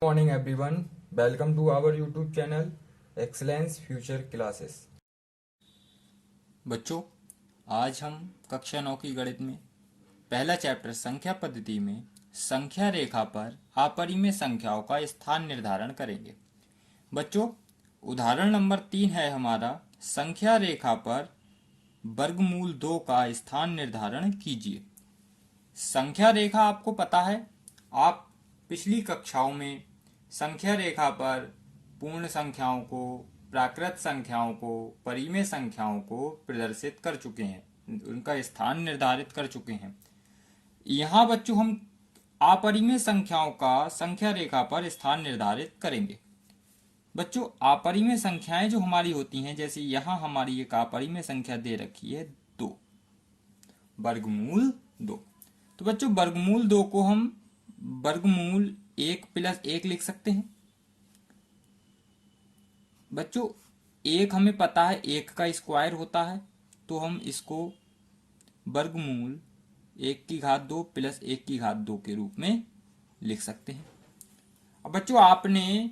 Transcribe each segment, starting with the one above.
Morning everyone, welcome to our YouTube channel Excellence Future Classes। बच्चों, आज हम कक्षा 9 की गणित में पहला चैप्टर संख्या पद्धति में संख्या रेखा पर अपरिमेय संख्याओं का स्थान निर्धारण करेंगे। बच्चों, उदाहरण नंबर 3 है हमारा, संख्या रेखा पर वर्गमूल 2 का स्थान निर्धारण कीजिए। संख्या रेखा आपको पता है, आप पिछली कक्षाओं में संख्या रेखा पर पूर्ण संख्याओं को, प्राकृत संख्याओं को, परिमेय संख्याओं को प्रदर्शित कर चुके हैं, उनका स्थान निर्धारित कर चुके हैं। यहाँ बच्चों हम अपरिमेय संख्याओं का संख्या रेखा पर स्थान निर्धारित करेंगे। बच्चों, अपरिमेय संख्याएं जो हमारी होती हैं, जैसे यहाँ हमारी एक अपरिमेय संख्या दे रखी है 2, वर्गमूल 2। तो बच्चों, वर्गमूल 2 को हम वर्गमूल 1 प्लस 1 लिख सकते हैं। बच्चों, 1 हमें पता है 1 का स्क्वायर होता है, तो हम इसको वर्गमूल 1 की घात 2 प्लस 1 की घात 2 के रूप में लिख सकते हैं। अब बच्चों, आपने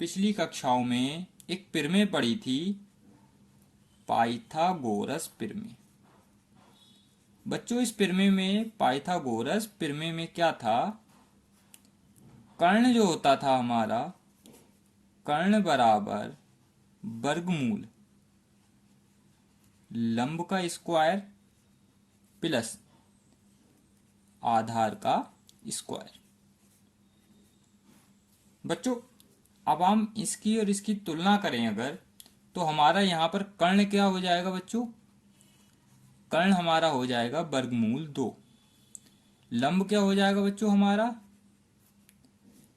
पिछली कक्षाओं में एक प्रमेय पढ़ी थी, पाइथागोरस प्रमेय। बच्चों, इस प्रमेय में, पाइथागोरस प्रमेय में क्या था, कर्ण जो होता था हमारा, कर्ण बराबर वर्गमूल लंब का स्क्वायर प्लस आधार का स्क्वायर। बच्चों, अब हम इसकी और इसकी तुलना करें अगर, तो हमारा यहां पर कर्ण क्या हो जाएगा बच्चों, कर्ण हमारा हो जाएगा वर्गमूल 2। लंब क्या हो जाएगा बच्चों हमारा,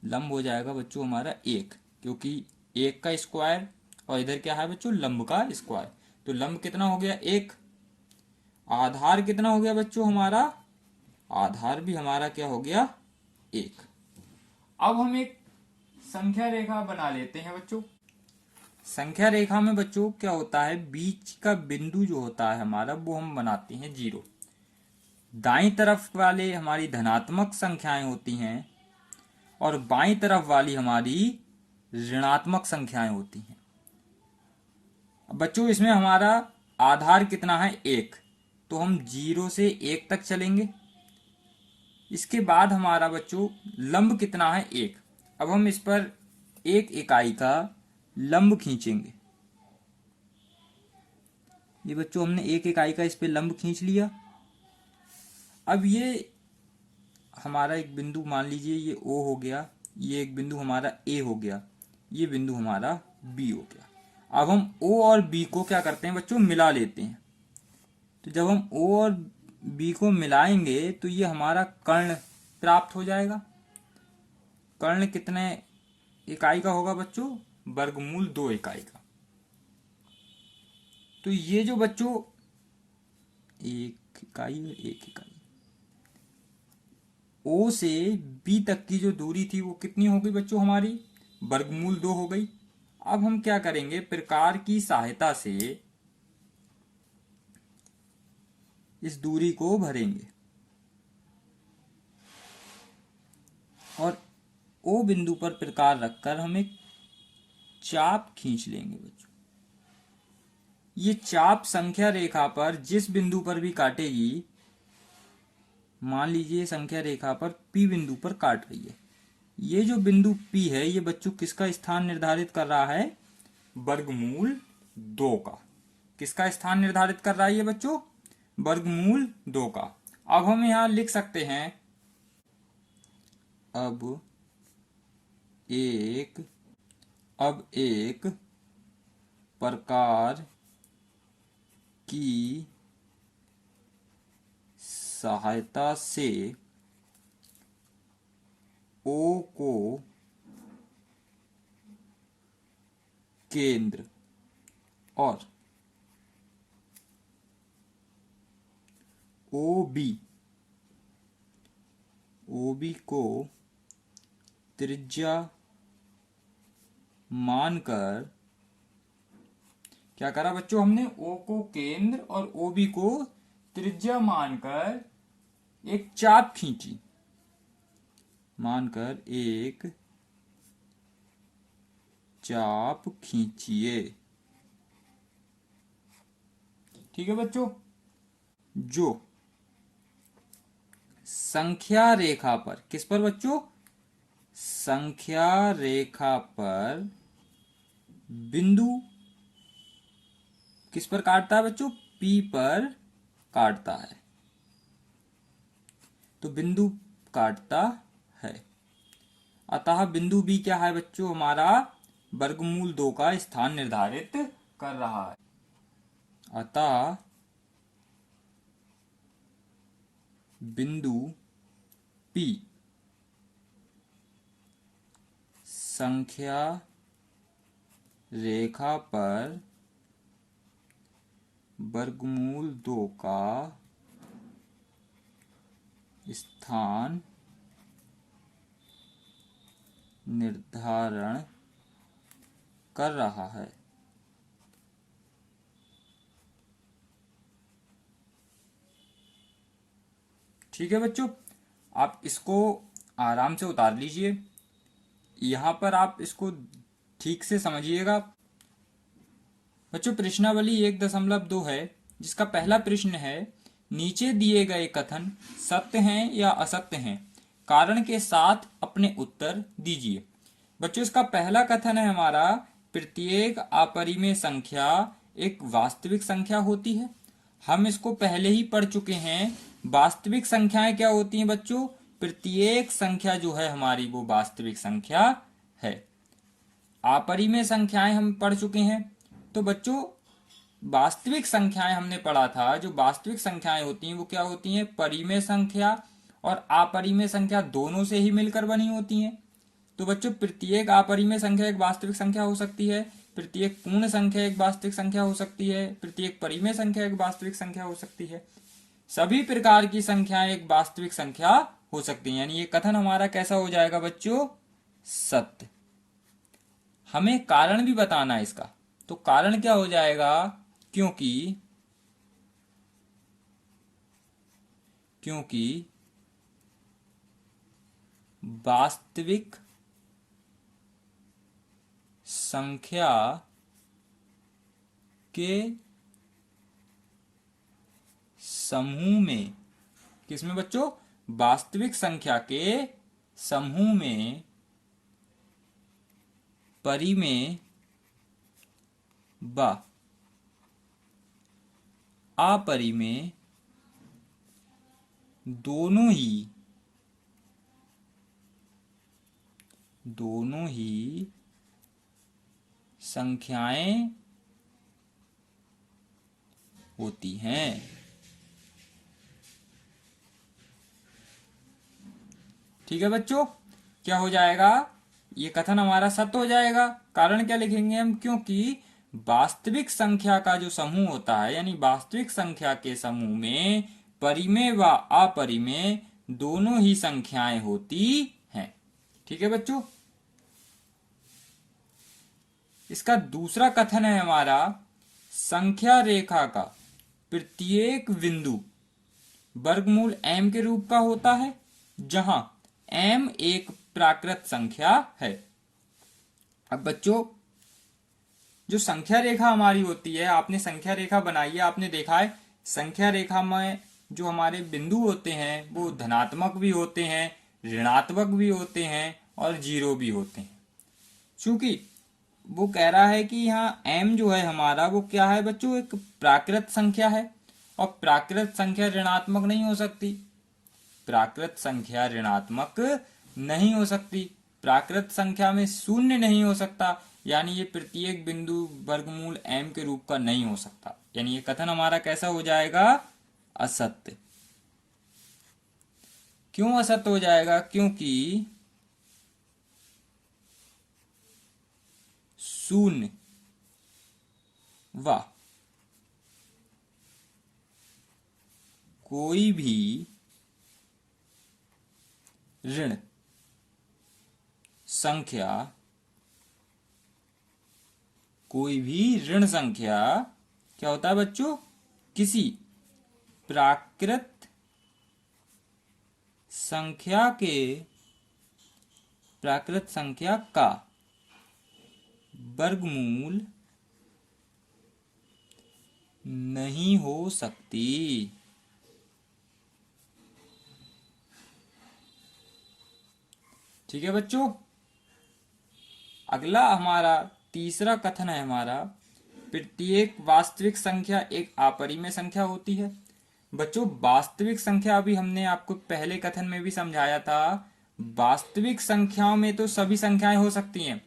लंब हो जाएगा बच्चों हमारा 1, क्योंकि 1 का स्क्वायर और इधर क्या है बच्चों, लंब का स्क्वायर। तो लंब कितना हो गया 1, आधार कितना हो गया बच्चों हमारा, आधार भी हमारा क्या हो गया 1। अब हम एक संख्या रेखा बना लेते हैं बच्चों। संख्या रेखा में बच्चों क्या होता है, बीच का बिंदु जो होता है हमारा, वो हम बनाते हैं 0। दाईं तरफ वाले हमारी धनात्मक संख्याएं होती हैं और बाईं तरफ वाली हमारी ऋणात्मक संख्याएं होती हैं। बच्चों, इसमें हमारा आधार कितना है 1, तो हम 0 से 1 तक चलेंगे। इसके बाद हमारा बच्चों लंब कितना है 1। अब हम इस पर 1 इकाई का लंब खींचेंगे। ये बच्चों हमने 1 इकाई का इस पे लंब खींच लिया। अब ये हमारा एक बिंदु मान लीजिए ये O हो गया, ये एक बिंदु हमारा A हो गया, ये बिंदु हमारा B हो गया। अब हम O और B को क्या करते हैं बच्चों, मिला लेते हैं। तो जब हम O और B को मिलाएंगे तो ये हमारा कर्ण प्राप्त हो जाएगा। कर्ण कितने इकाई का होगा बच्चों, वर्गमूल 2 इकाई का। तो ये जो बच्चों 1 इकाई और 1 इकाई, O से B तक की जो दूरी थी वो कितनी हो गई बच्चों हमारी, वर्गमूल 2 हो गई। अब हम क्या करेंगे, प्रकार की सहायता से इस दूरी को भरेंगे और O बिंदु पर प्रकार रखकर हम एक चाप खींच लेंगे बच्चों। ये चाप संख्या रेखा पर जिस बिंदु पर भी काटेगी, मान लीजिए संख्या रेखा पर P बिंदु पर काट रही है, ये जो बिंदु P है ये बच्चों किसका स्थान निर्धारित कर रहा है, वर्गमूल 2 का। किसका स्थान निर्धारित कर रहा है ये बच्चों, वर्गमूल 2 का। अब हम यहां लिख सकते हैं, अब एक प्रकार की सहायता से O को केंद्र और OB को त्रिज्या मानकर, क्या करा बच्चों हमने, O को केंद्र और OB को त्रिज्या मानकर एक चाप खींची, मानकर एक चाप खींचिए। ठीक है बच्चों, जो संख्या रेखा पर, किस पर बच्चों, संख्या रेखा पर बिंदु किस पर काटता है बच्चों, P पर काटता है, तो बिंदु काटता है। अतः बिंदु B क्या है बच्चों, हमारा वर्गमूल 2 का स्थान निर्धारित कर रहा है। अतः बिंदु P संख्या रेखा पर वर्गमूल 2 का स्थान निर्धारण कर रहा है। ठीक है बच्चों, आप इसको आराम से उतार लीजिए, यहां पर आप इसको ठीक से समझिएगा। बच्चों प्रश्नावली 1.2 है, जिसका पहला प्रश्न है, नीचे दिए गए कथन सत्य हैं या असत्य हैं, कारण के साथ अपने उत्तर दीजिए। बच्चों इसका पहला कथन है हमारा, प्रत्येक अपरिमेय संख्या एक वास्तविक संख्या होती है। हम इसको पहले ही पढ़ चुके हैं। वास्तविक संख्याएं क्या होती हैं बच्चों, प्रत्येक संख्या जो है हमारी वो वास्तविक संख्या है। अपरिमेय संख्याएं हम पढ़ चुके हैं। तो बच्चों वास्तविक संख्याएं हमने पढ़ा था, जो वास्तविक संख्याएं होती हैं वो क्या होती हैं, परिमेय संख्या और अपरिमेय संख्या दोनों से ही मिलकर बनी होती हैं। तो बच्चों प्रत्येक अपरिमेय संख्या एक वास्तविक संख्या हो सकती है, प्रत्येक पूर्ण संख्या एक वास्तविक संख्या हो सकती है, प्रत्येक परिमेय संख्या एक वास्तविक संख्या हो सकती है, सभी प्रकार की संख्याएं एक वास्तविक संख्या हो सकती हैं। यानी ये कथन हमारा कैसा हो जाएगा बच्चों, सत्य। हमें कारण भी बताना है इसका, तो कारण क्या हो जाएगा, क्योंकि वास्तविक संख्या के समूह में, किसमें बच्चों, वास्तविक संख्या के समूह में परिमेय व अपरिमेय दोनों ही संख्याएं होती हैं। ठीक है बच्चों, क्या हो जाएगा, ये कथन हमारा सत्य हो जाएगा। कारण क्या लिखेंगे हम, क्योंकि वास्तविक संख्या का जो समूह होता है, यानी वास्तविक संख्या के समूह में परिमेय व अपरिमेय दोनों ही संख्याएं होती हैं। ठीक है बच्चों, इसका दूसरा कथन है हमारा, संख्या रेखा का प्रत्येक बिंदु वर्गमूल m के रूप का होता है, जहां m एक प्राकृत संख्या है। अब बच्चों जो संख्या रेखा हमारी होती है, आपने संख्या रेखा बनाई है, आपने देखा है संख्या रेखा में जो हमारे बिंदु होते हैं वो धनात्मक भी होते हैं, ऋणात्मक भी होते हैं और जीरो भी होते हैं। चूंकि वो कह रहा है कि यहाँ m जो है हमारा वो क्या है बच्चों, एक प्राकृत संख्या है, और प्राकृत संख्या ऋणात्मक नहीं हो सकती, प्राकृत संख्या ऋणात्मक नहीं हो सकती, प्राकृत संख्या में शून्य नहीं हो सकता, यानी ये प्रत्येक बिंदु वर्गमूल m के रूप का नहीं हो सकता। यानी ये कथन हमारा कैसा हो जाएगा, असत्य। क्यों असत्य हो जाएगा, क्योंकि शून्य व कोई भी ऋण संख्या, कोई भी ऋण संख्या क्या होता है बच्चों, किसी प्राकृत संख्या का वर्गमूल नहीं हो सकती। ठीक है बच्चों, अगला हमारा तीसरा कथन है हमारा, प्रत्येक वास्तविक संख्या एक अपरिमेय संख्या होती है। बच्चों वास्तविक संख्या अभी हमने आपको पहले कथन में भी समझाया था, वास्तविक संख्याओं में तो सभी संख्याएं हो सकती हैं,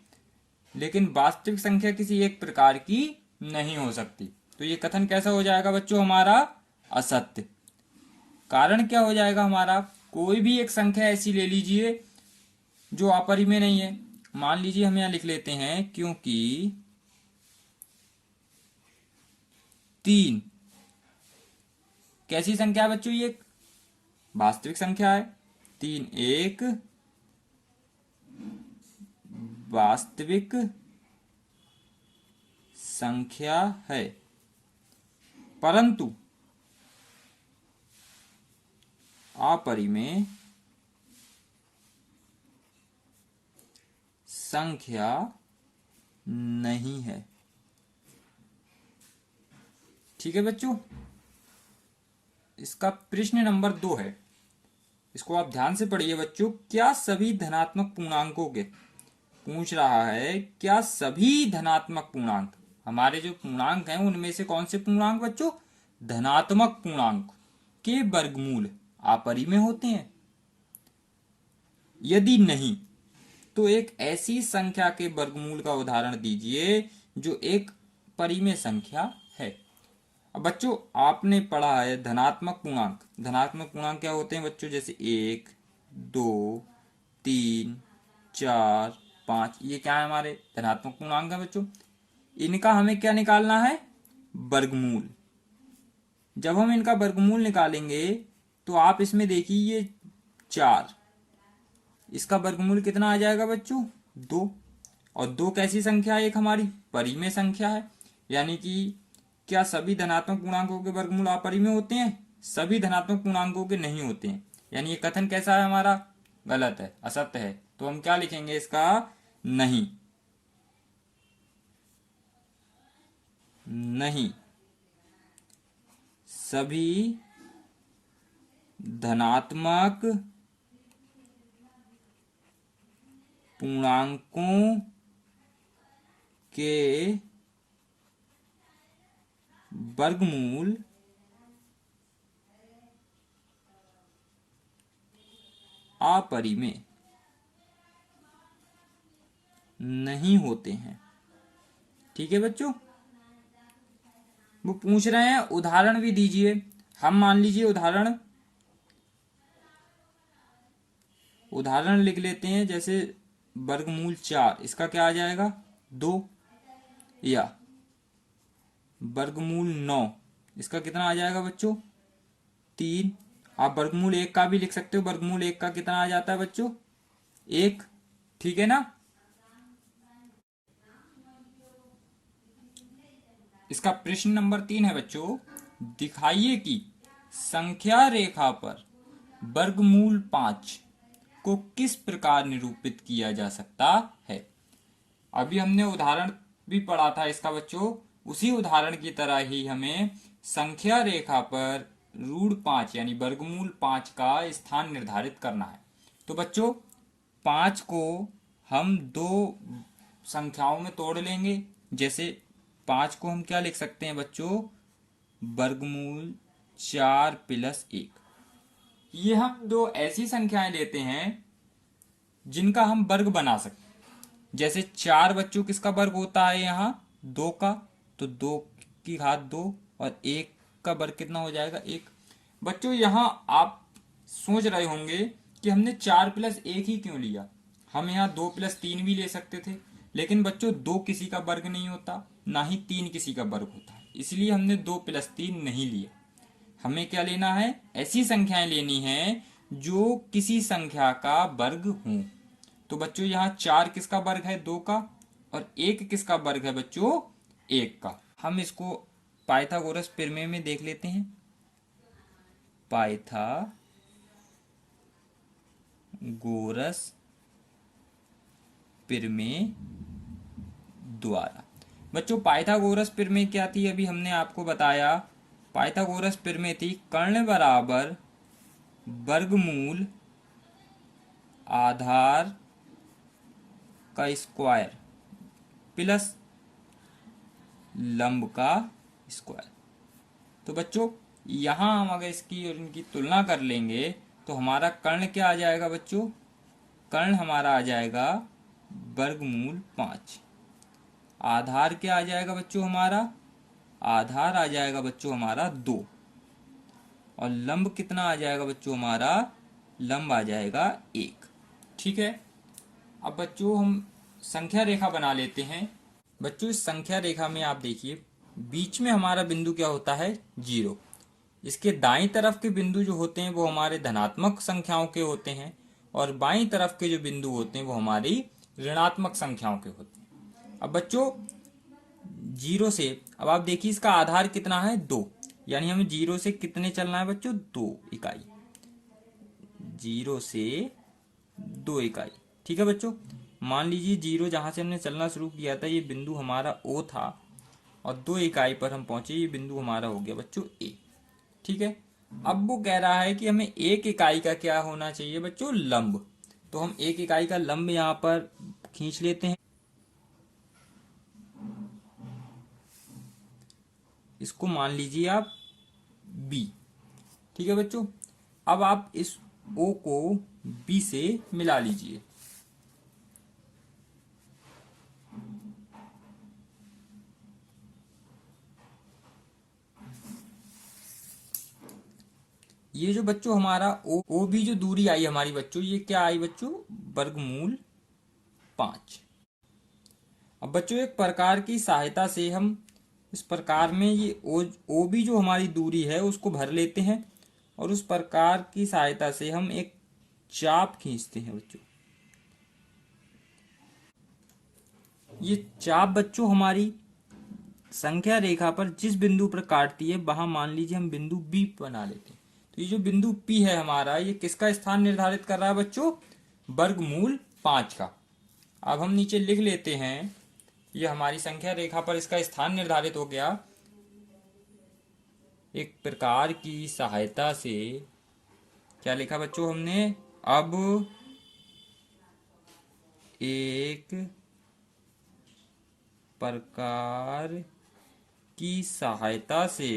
लेकिन वास्तविक संख्या किसी एक प्रकार की नहीं हो सकती। तो ये कथन कैसा हो जाएगा बच्चों हमारा? असत्य। कारण क्या हो जाएगा हमारा? कोई भी एक संख्या ऐसी ले लीजिए जो अपरिमेय नहीं है। मान लीजिए हम यहां लिख लेते हैं क्योंकि 3 कैसी संख्या है बच्चों? ये एक वास्तविक संख्या है। 3 एक वास्तविक संख्या है, परंतु अपरिमेय संख्या नहीं है। ठीक है बच्चों, इसका प्रश्न नंबर 2 है, इसको आप ध्यान से पढ़िए बच्चों। क्या सभी धनात्मक पूर्णांकों के, पूछ रहा है क्या सभी धनात्मक पूर्णांक, हमारे जो पूर्णांक हैं उनमें से कौन से पूर्णांक बच्चों? धनात्मक पूर्णांक के वर्गमूल अपरिमेय होते हैं? यदि नहीं तो एक ऐसी संख्या के वर्गमूल का उदाहरण दीजिए जो एक परिमेय संख्या है। अब बच्चों आपने पढ़ा है धनात्मक पूर्णांक। धनात्मक पूर्णांक क्या होते हैं बच्चों? जैसे 1, 2, 3, 4, 5, ये क्या है? हमारे धनात्मक पूर्णांक है बच्चों। इनका हमें क्या निकालना है? वर्गमूल। जब हम इनका वर्गमूल निकालेंगे तो आप इसमें देखिए ये 4, इसका वर्गमूल कितना आ जाएगा बच्चों? 2। और 2 कैसी संख्या है? एक हमारी परिमेय संख्या है। यानी कि क्या सभी धनात्मक पूर्णांकों के वर्गमूल अपरिमेय होते हैं? सभी धनात्मक पूर्णांकों के नहीं होते हैं। यानी ये कथन कैसा है हमारा? गलत है, असत्य है। तो हम क्या लिखेंगे इसका? नहीं। नहीं सभी धनात्मक पूर्णांकों के वर्गमूल अपरिमेय नहीं होते हैं। ठीक है बच्चों, वो पूछ रहे हैं उदाहरण भी दीजिए। हम मान लीजिए उदाहरण लिख लेते हैं। जैसे वर्गमूल 4, इसका क्या आ जाएगा? 2। या वर्गमूल 9, इसका कितना आ जाएगा बच्चों? 3। आप वर्गमूल 1 का भी लिख सकते हो। वर्गमूल 1 का कितना आ जाता है बच्चों? 1। ठीक है ना? इसका प्रश्न नंबर 3 है बच्चों, दिखाइए कि संख्या रेखा पर वर्गमूल 5 को किस प्रकार निरूपित किया जा सकता है। अभी हमने उदाहरण भी पढ़ा था इसका बच्चों, उसी उदाहरण की तरह ही हमें संख्या रेखा पर √5 यानी वर्गमूल 5 का स्थान निर्धारित करना है। तो बच्चों 5 को हम 2 संख्याओं में तोड़ लेंगे। जैसे 5 को हम क्या लिख सकते हैं बच्चों? वर्गमूल 4 + 1। ये हम 2 ऐसी संख्याएं लेते हैं जिनका हम वर्ग बना सकते हैं। जैसे 4 बच्चों किसका वर्ग होता है? यहाँ 2 का, तो 2 की घात 2, और 1 का वर्ग कितना हो जाएगा? 1। बच्चों यहाँ आप सोच रहे होंगे कि हमने 4 + 1 ही क्यों लिया, हम यहाँ 2 + 3 भी ले सकते थे। लेकिन बच्चों 2 किसी का वर्ग नहीं होता, ना ही 3 किसी का वर्ग होता है, इसलिए हमने 2 + 3 नहीं लिया। हमें क्या लेना है? ऐसी संख्याएं लेनी है जो किसी संख्या का वर्ग हों। तो बच्चों यहाँ 4 किसका वर्ग है? 2 का। और 1 किसका वर्ग है बच्चों? 1 का। हम इसको पाइथागोरस प्रमेय में देख लेते हैं। पाइथागोरस प्रमेय द्वारा। बच्चों पाइथागोरस प्रमेय क्या थी, अभी हमने आपको बताया। पाइथागोरस प्रमेय थी कर्ण बराबर वर्गमूल आधार का स्क्वायर प्लस लंब का स्क्वायर। तो बच्चों यहाँ हम अगर इसकी और इनकी तुलना कर लेंगे तो हमारा कर्ण क्या आ जाएगा बच्चों, कर्ण हमारा आ जाएगा वर्गमूल 5। आधार क्या आ जाएगा बच्चों हमारा, आधार आ जाएगा बच्चों हमारा 2। और लंब कितना आ जाएगा बच्चों हमारा, लंब आ जाएगा 1। ठीक है। अब बच्चों हम संख्या रेखा बना लेते हैं। बच्चों इस संख्या रेखा में आप देखिए बीच में हमारा बिंदु क्या होता है, 0। इसके दाईं तरफ के बिंदु जो होते हैं वो हमारे धनात्मक संख्याओं के होते हैं और बाईं तरफ के जो बिंदु होते हैं वो हमारी ऋणात्मक संख्याओं के होते हैं। अब बच्चों 0 से, अब आप देखिए इसका आधार कितना है, 2, यानी हमें 0 से कितने चलना है बच्चों, 2 इकाई। 0 से 2 इकाई। ठीक है बच्चों, मान लीजिए 0 जहां से हमने चलना शुरू किया था ये बिंदु हमारा O था और 2 इकाई पर हम पहुंचे, ये बिंदु हमारा हो गया बच्चों A। ठीक है। अब वो कह रहा है कि हमें 1 इकाई का क्या होना चाहिए बच्चों, लंब। तो हम 1 इकाई का लंब यहां पर खींच लेते हैं। इसको मान लीजिए आप B। ठीक है बच्चों, अब आप इस O को B से मिला लीजिए। ये जो बच्चों हमारा ओ भी जो दूरी आई हमारी बच्चों, ये क्या आई बच्चों, वर्गमूल 5। अब बच्चों एक प्रकार की सहायता से हम इस प्रकार में ये ओ भी जो हमारी दूरी है उसको भर लेते हैं और उस प्रकार की सहायता से हम एक चाप खींचते हैं बच्चों। ये चाप बच्चों हमारी संख्या रेखा पर जिस बिंदु पर काटती है वहां मान लीजिए हम बिंदु बी बना लेते हैं। तो ये जो बिंदु पी है हमारा, ये किसका स्थान निर्धारित कर रहा है बच्चों, वर्गमूल 5 का। अब हम नीचे लिख लेते हैं, ये हमारी संख्या रेखा पर इसका स्थान निर्धारित हो गया। एक प्रकार की सहायता से क्या लिखा बच्चों हमने, अब एक प्रकार की सहायता से,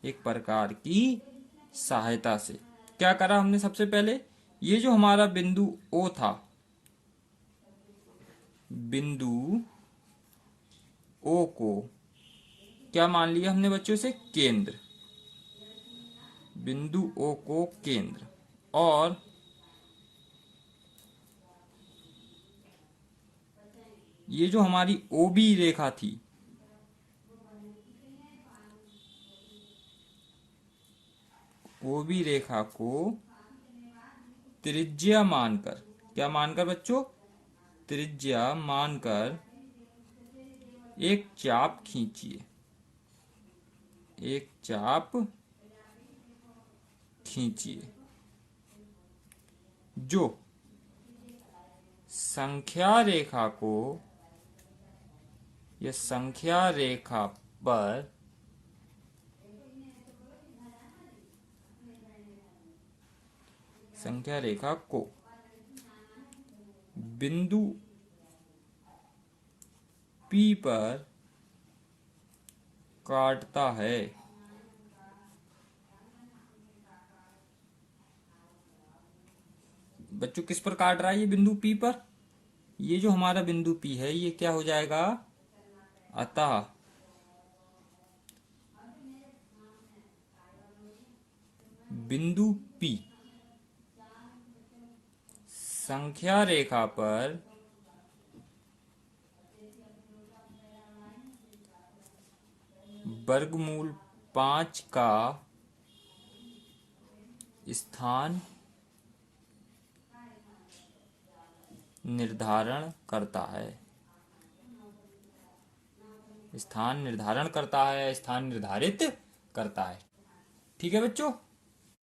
एक प्रकार की सहायता से क्या करा हमने, सबसे पहले ये जो हमारा बिंदु O था, बिंदु O को क्या मान लिया हमने बच्चों से, केंद्र। बिंदु O को केंद्र, और ये जो हमारी OB रेखा थी, OB रेखा को त्रिज्या मानकर, क्या मानकर बच्चों, त्रिज्या मानकर एक चाप खींचिए, एक चाप खींचिए जो संख्या रेखा को, यह संख्या रेखा पर संख्या रेखा को बिंदु P पर काटता है। बच्चों किस पर काट रहा है ये बिंदु P पर, ये जो हमारा बिंदु P है ये क्या हो जाएगा, अतः बिंदु P संख्या रेखा पर वर्गमूल 5 का स्थान निर्धारण करता है, स्थान निर्धारण करता है, स्थान निर्धारित करता है। ठीक है बच्चों।